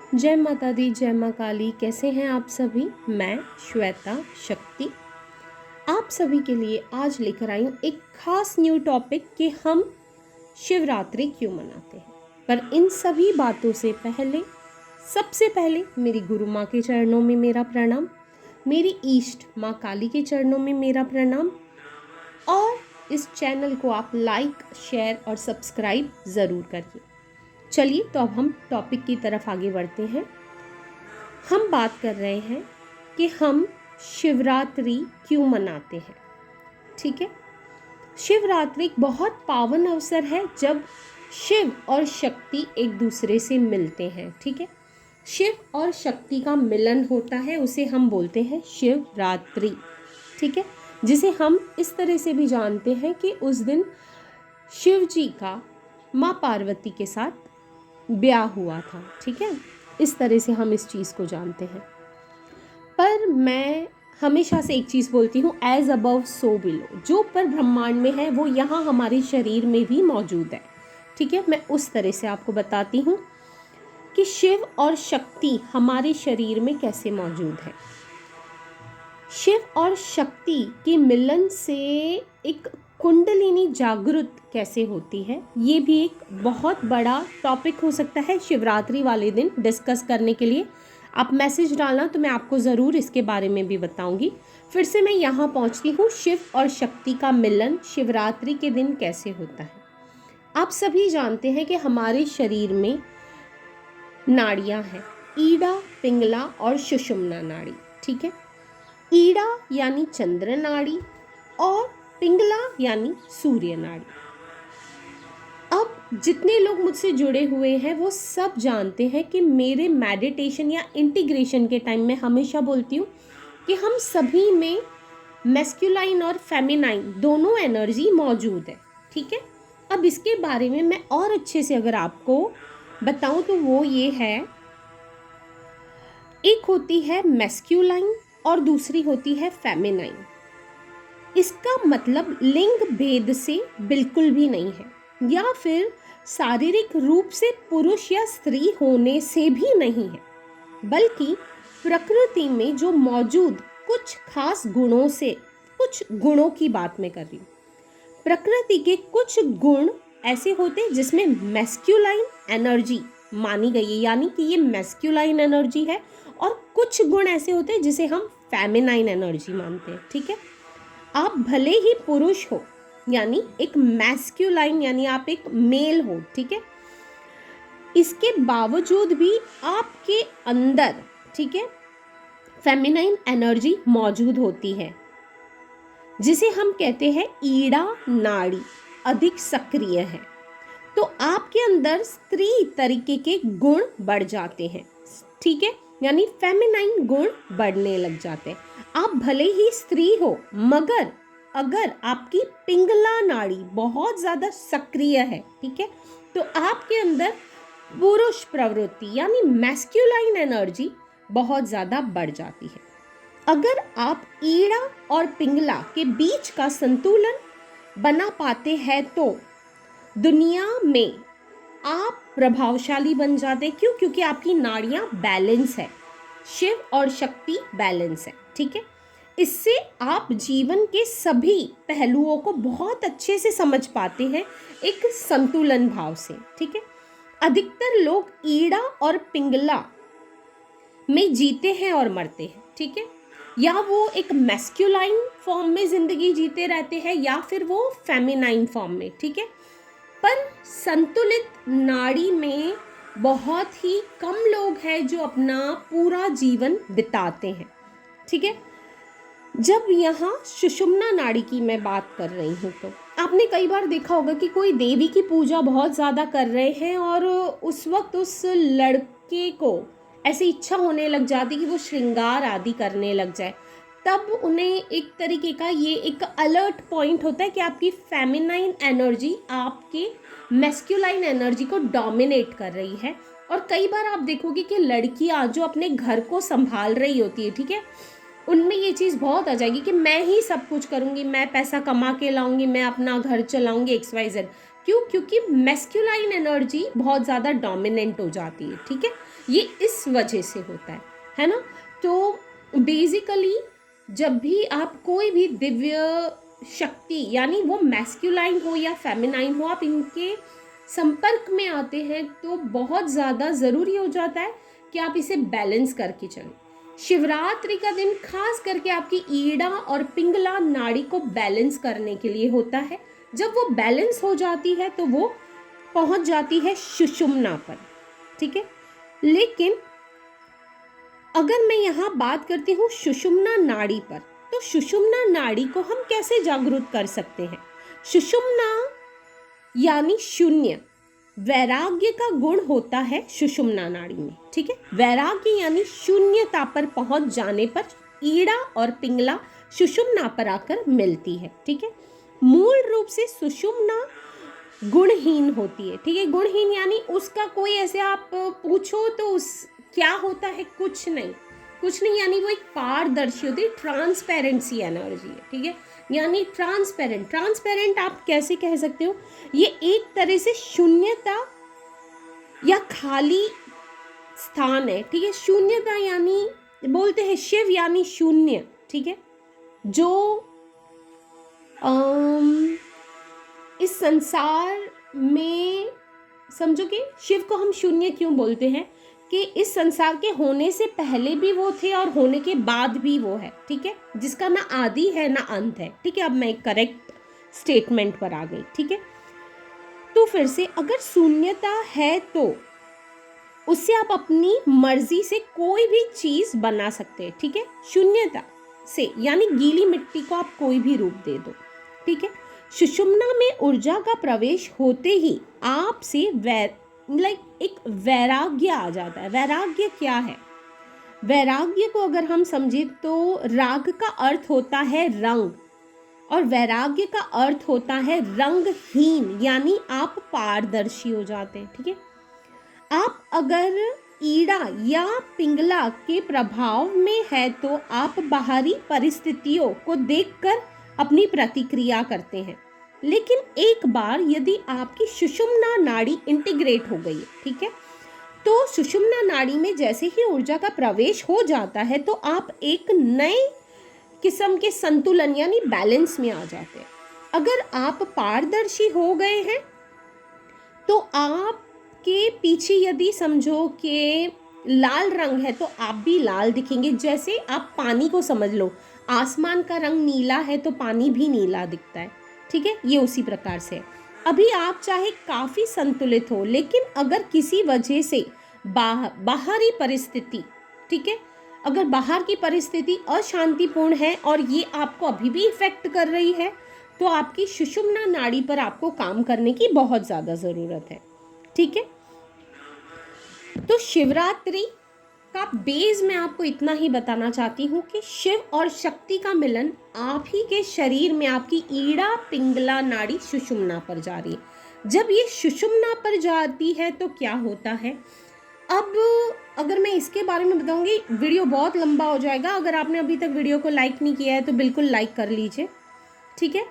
जय माता दी, जय माँ काली। कैसे हैं आप सभी? मैं श्वेता शक्ति आप सभी के लिए आज लेकर आई हूँ एक खास न्यू टॉपिक कि हम शिवरात्रि क्यों मनाते हैं। पर इन सभी बातों से पहले सबसे पहले मेरी गुरु माँ के चरणों में मेरा प्रणाम, मेरी इष्ट माँ काली के चरणों में मेरा प्रणाम, और इस चैनल को आप लाइक, शेयर और सब्सक्राइब ज़रूर करिए। चलिए तो अब हम टॉपिक की तरफ आगे बढ़ते हैं। हम बात कर रहे हैं कि हम शिवरात्रि क्यों मनाते हैं। ठीक है, शिवरात्रि एक बहुत पावन अवसर है जब शिव और शक्ति एक दूसरे से मिलते हैं। ठीक है, शिव और शक्ति का मिलन होता है, उसे हम बोलते हैं शिवरात्रि। ठीक है, जिसे हम इस तरह से भी जानते हैं कि उस दिन शिव जी का माँ पार्वती के साथ ब्याह हुआ था। ठीक है, इस तरह से हम इस चीज़ को जानते हैं। पर मैं हमेशा से एक चीज़ बोलती हूँ, एज अबव सो बिलो। जो पर ब्रह्मांड में है वो यहाँ हमारे शरीर में भी मौजूद है। ठीक है, मैं उस तरह से आपको बताती हूँ कि शिव और शक्ति हमारे शरीर में कैसे मौजूद है। शिव और शक्ति के मिलन से एक कुंडलिनी जागृत कैसे होती है, ये भी एक बहुत बड़ा टॉपिक हो सकता है शिवरात्रि वाले दिन डिस्कस करने के लिए। आप मैसेज डालना तो मैं आपको ज़रूर इसके बारे में भी बताऊंगी। फिर से मैं यहाँ पहुँचती हूँ, शिव और शक्ति का मिलन शिवरात्रि के दिन कैसे होता है। आप सभी जानते हैं कि हमारे शरीर में नाड़ियाँ हैं, ईड़ा, पिंगला और सुषुम्ना नाड़ी। ठीक है, ईड़ा यानी चंद्र नाड़ी और पिंगला यानी सूर्य नाड़ी। अब जितने लोग मुझसे जुड़े हुए हैं वो सब जानते हैं कि मेरे मेडिटेशन या इंटीग्रेशन के टाइम में हमेशा बोलती हूँ कि हम सभी में मैस्कुलाइन और फेमिनाइन दोनों एनर्जी मौजूद है। ठीक है, अब इसके बारे में मैं और अच्छे से अगर आपको बताऊं तो वो ये है, एक होती है मैस्कुलाइन और दूसरी होती है फेमिनाइन। इसका मतलब लिंग भेद से बिल्कुल भी नहीं है, या फिर शारीरिक रूप से पुरुष या स्त्री होने से भी नहीं है, बल्कि प्रकृति में जो मौजूद कुछ खास गुणों से, कुछ गुणों की बात मैं कर रही हूँ। प्रकृति के कुछ गुण ऐसे होते हैं जिसमें मैस्कुलाइन एनर्जी मानी गई है, यानी कि ये मैस्कुलाइन एनर्जी है, और कुछ गुण ऐसे होते हैं जिसे हम फेमिनाइन एनर्जी मानते हैं। ठीक है, आप भले ही पुरुष हो, यानी एक मैस्कुलाइन, यानी आप एक मेल हो, ठीक है, इसके बावजूद भी आपके अंदर, ठीक है, फेमिनाइन एनर्जी मौजूद होती है, जिसे हम कहते हैं ईड़ा नाड़ी अधिक सक्रिय है। तो आपके अंदर स्त्री तरीके के गुण बढ़ जाते हैं। ठीक है, यानी फेमिनाइन गुण बढ़ने लग जाते हैं। आप भले ही स्त्री हो, मगर अगर आपकी पिंगला नाड़ी बहुत ज़्यादा सक्रिय है, ठीक है, तो आपके अंदर पुरुष प्रवृत्ति यानी मैस्कुलाइन एनर्जी बहुत ज़्यादा बढ़ जाती है। अगर आप ईड़ा और पिंगला के बीच का संतुलन बना पाते हैं तो दुनिया में आप प्रभावशाली बन जाते। क्यों? क्योंकि आपकी नाड़ियाँ बैलेंस है, शिव और शक्ति बैलेंस है। ठीक है, इससे आप जीवन के सभी पहलुओं को बहुत अच्छे से समझ पाते हैं एक संतुलन भाव से। ठीक है, अधिकतर लोग ईड़ा और पिंगला में जीते हैं और मरते हैं। ठीक है, या वो एक मैस्कुलाइन फॉर्म में जिंदगी जीते रहते हैं या फिर वो फेमिनाइन फॉर्म में। ठीक है, पर संतुलित नाड़ी में बहुत ही कम लोग हैं जो अपना पूरा जीवन बिताते हैं। ठीक है, जब यहाँ सुषुम्ना नाड़ी की मैं बात कर रही हूँ तो आपने कई बार देखा होगा कि कोई देवी की पूजा बहुत ज़्यादा कर रहे हैं और उस वक्त उस लड़के को ऐसी इच्छा होने लग जाती कि वो श्रृंगार आदि करने लग जाए। तब उन्हें एक तरीके का ये एक अलर्ट पॉइंट होता है कि आपकी फेमिनाइन एनर्जी आपके मैस्कुलाइन एनर्जी को डोमिनेट कर रही है। और कई बार आप देखोगे कि लड़कियां जो अपने घर को संभाल रही होती है, ठीक है, उनमें ये चीज़ बहुत आ जाएगी कि मैं ही सब कुछ करूँगी, मैं पैसा कमा के लाऊंगी, मैं अपना घर चलाऊंगी, XYZ। क्यों? क्योंकि मैस्कुलाइन एनर्जी बहुत ज़्यादा डोमिनेंट हो जाती है। ठीक है, ये इस वजह से होता है ना। तो बेसिकली जब भी आप कोई भी दिव्य शक्ति, यानी वो मैस्कुलाइन हो या फेमिनाइन हो, आप इनके संपर्क में आते हैं तो बहुत ज़्यादा ज़रूरी हो जाता है कि आप इसे बैलेंस करके चलें। शिवरात्रि का दिन खास करके आपकी ईड़ा और पिंगला नाड़ी को बैलेंस करने के लिए होता है। जब वो बैलेंस हो जाती है तो वो पहुंच जाती है सुषुम्ना पर, ठीक है। लेकिन अगर मैं यहाँ बात करती हूँ सुषुम्ना नाड़ी पर, तो सुषुम्ना नाड़ी को हम कैसे जागरूक कर सकते हैं? सुषुम्ना यानी शून्य, वैराग्य का गुण होता है सुषुम्ना नाड़ी में, ठीक है। वैराग्य यानी शून्यता पर पहुंच जाने पर ईड़ा और पिंगला सुषुम्ना पर आकर मिलती है, ठीक है। मूल रूप से सुषुम्ना गुणहीन होती है, ठीक है। गुणहीन यानी उसका कोई ऐसे आप पूछो तो उस क्या होता है, कुछ नहीं, यानी वो एक पारदर्शी होती है, ट्रांसपेरेंसी एनर्जी है, ठीक है। यानी ट्रांसपेरेंट आप कैसे कह सकते हो? ये एक तरह से शून्यता या खाली स्थान है, ठीक है। शून्यता यानी बोलते हैं शिव यानी शून्य, ठीक है। जो इस संसार में समझो कि शिव को हम शून्य क्यों बोलते हैं कि इस संसार के होने से पहले भी वो थे और होने के बाद भी वो है, ठीक है, जिसका ना आदि है ना अंत है, ठीक है। अब मैं एक करेक्ट स्टेटमेंट पर आ गई, ठीक है। तो फिर से अगर शून्यता है तो उससे आप अपनी मर्जी से कोई भी चीज बना सकते हैं, ठीक है। शून्यता से यानी गीली मिट्टी को आप कोई भी रूप दे दो, ठीक है। सुषुम्ना में ऊर्जा का प्रवेश होते ही आपसे एक वैराग्य आ जाता है। वैराग्य क्या है? वैराग्य को अगर हम समझें तो राग का अर्थ होता है रंग, और वैराग्य का अर्थ होता है रंगहीन, यानी आप पारदर्शी हो जाते हैं, ठीक है। आप अगर ईड़ा या पिंगला के प्रभाव में है तो आप बाहरी परिस्थितियों को देखकर अपनी प्रतिक्रिया करते हैं। लेकिन एक बार यदि आपकी सुषुम्ना नाड़ी इंटीग्रेट हो गई है, ठीक है, तो सुषुम्ना नाड़ी में जैसे ही ऊर्जा का प्रवेश हो जाता है तो आप एक नए किस्म के संतुलन यानी बैलेंस में आ जाते हैं। अगर आप पारदर्शी हो गए हैं तो आपके पीछे यदि समझो कि लाल रंग है तो आप भी लाल दिखेंगे। जैसे आप पानी को समझ लो, आसमान का रंग नीला है तो पानी भी नीला दिखता है, ठीक है। ये उसी प्रकार से अभी आप चाहे काफ़ी संतुलित हो, लेकिन अगर किसी वजह से बाहरी परिस्थिति, ठीक है, अगर बाहर की परिस्थिति अशांतिपूर्ण है और ये आपको अभी भी इफेक्ट कर रही है तो आपकी सुषुम्ना नाड़ी पर आपको काम करने की बहुत ज़्यादा ज़रूरत है, ठीक है। तो शिवरात्रि का बेस मैं आपको इतना ही बताना चाहती हूँ कि शिव और शक्ति का मिलन आप ही के शरीर में आपकी ईड़ा पिंगला नाड़ी सुषुम्ना पर जा रही है। जब ये सुषुम्ना पर जाती है तो क्या होता है? अब अगर मैं इसके बारे में बताऊंगी वीडियो बहुत लंबा हो जाएगा। अगर आपने अभी तक वीडियो को लाइक नहीं किया है तो बिल्कुल लाइक कर लीजिए, ठीक है।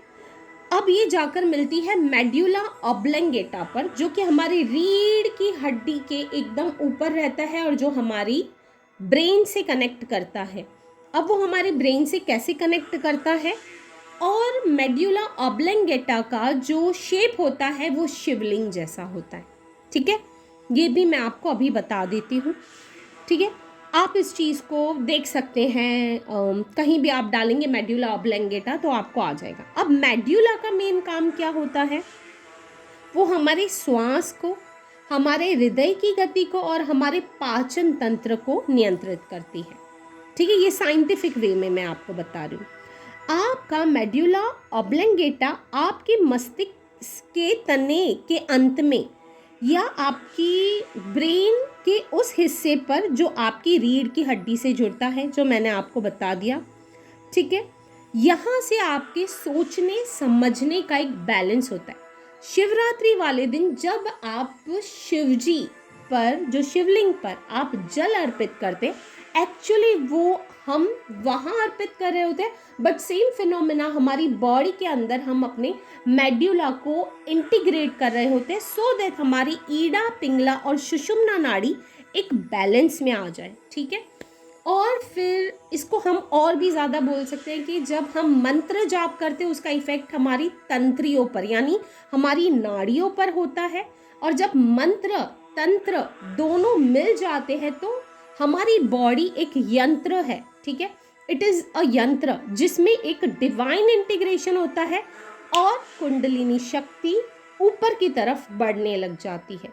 अब ये जाकर मिलती है मेड्यूला ऑब्लंगेटा पर, जो कि हमारी रीढ़ की हड्डी के एकदम ऊपर रहता है और जो हमारी ब्रेन से कनेक्ट करता है। अब वो हमारे ब्रेन से कैसे कनेक्ट करता है? और मेड्यूला ऑब्लंगेटा का जो शेप होता है वो शिवलिंग जैसा होता है, ठीक है। ये भी मैं आपको अभी बता देती हूँ, ठीक है। आप इस चीज़ को देख सकते हैं, कहीं भी आप डालेंगे मेड्यूला ऑब्लंगेटा तो आपको आ जाएगा। अब मेड्यूला का मेन काम क्या होता है? वो हमारे श्वास को, हमारे हृदय की गति को और हमारे पाचन तंत्र को नियंत्रित करती है, ठीक है। ये साइंटिफिक वे में मैं आपको बता रही हूँ। आपका मेड्यूला ऑब्लंगेटा आपके मस्तिष्क के तने के अंत में या आपकी ब्रेन के उस हिस्से पर जो आपकी रीढ़ की हड्डी से जुड़ता है, जो मैंने आपको बता दिया, ठीक है। यहाँ से आपके सोचने समझने का एक बैलेंस होता है। शिवरात्रि वाले दिन जब आप शिवजी पर, जो शिवलिंग पर आप जल अर्पित करते, एक्चुअली वो हम वहाँ अर्पित कर रहे होते हैं, बट सेम फिनोमेना हमारी बॉडी के अंदर हम अपने मेड्यूला को इंटीग्रेट कर रहे होते हैं, सो दैट हमारी ईड़ा पिंगला और सुषुम्ना नाड़ी एक बैलेंस में आ जाए, ठीक है। और फिर इसको हम और भी ज़्यादा बोल सकते हैं कि जब हम मंत्र जाप करते हैं उसका इफ़ेक्ट हमारी तंत्रियों पर यानी हमारी नाड़ियों पर होता है, और जब मंत्र तंत्र दोनों मिल जाते हैं तो हमारी बॉडी एक यंत्र है, ठीक है। इट इज़ अ यंत्र जिसमें एक डिवाइन इंटीग्रेशन होता है और कुंडलिनी शक्ति ऊपर की तरफ बढ़ने लग जाती है,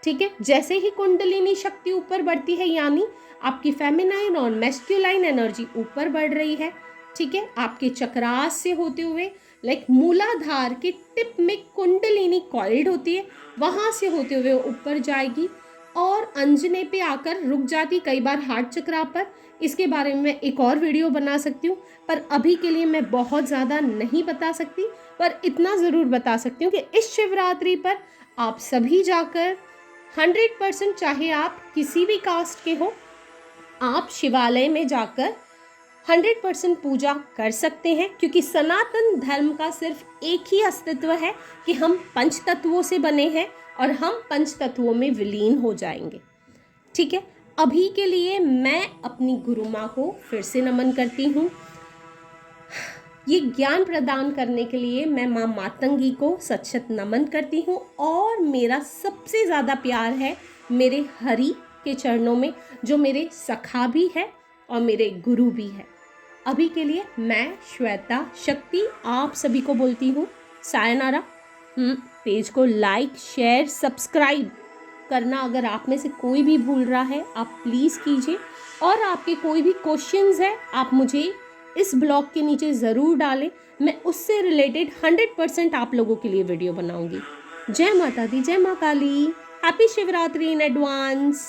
ठीक है। जैसे ही कुंडलिनी शक्ति ऊपर बढ़ती है यानी आपकी फेमिनाइन और मैस्कुलाइन एनर्जी ऊपर बढ़ रही है, ठीक है। आपके चक्रास से होते हुए लाइक मूलाधार के टिप में कुंडलिनी कॉइल्ड होती है, वहाँ से होते हुए ऊपर जाएगी और अंजने पे आकर रुक जाती, कई बार हार्ट चक्रा पर। इसके बारे में मैं एक और वीडियो बना सकती हूँ, पर अभी के लिए मैं बहुत ज़्यादा नहीं बता सकती, पर इतना ज़रूर बता सकती हूँ कि इस शिवरात्रि पर आप सभी जाकर 100%, चाहे आप किसी भी कास्ट के हो, आप शिवालय में जाकर 100% पूजा कर सकते हैं, क्योंकि सनातन धर्म का सिर्फ एक ही अस्तित्व है कि हम पंच तत्वों से बने हैं और हम पंच तत्वों में विलीन हो जाएंगे, ठीक है। अभी के लिए मैं अपनी गुरु माँ को फिर से नमन करती हूँ। ये ज्ञान प्रदान करने के लिए मैं माँ मातंगी को सचत नमन करती हूँ, और मेरा सबसे ज़्यादा प्यार है मेरे हरि के चरणों में, जो मेरे सखा भी है और मेरे गुरु भी है। अभी के लिए मैं श्वेता शक्ति आप सभी को बोलती हूँ सायनारा। पेज को लाइक शेयर सब्सक्राइब करना अगर आप में से कोई भी भूल रहा है आप प्लीज़ कीजिए, और आपके कोई भी क्वेश्चंस है आप मुझे इस ब्लॉग के नीचे ज़रूर डालें, मैं उससे रिलेटेड 100% आप लोगों के लिए वीडियो बनाऊंगी। जय माता दी, जय माँ काली, हैप्पी शिवरात्रि इन एडवांस।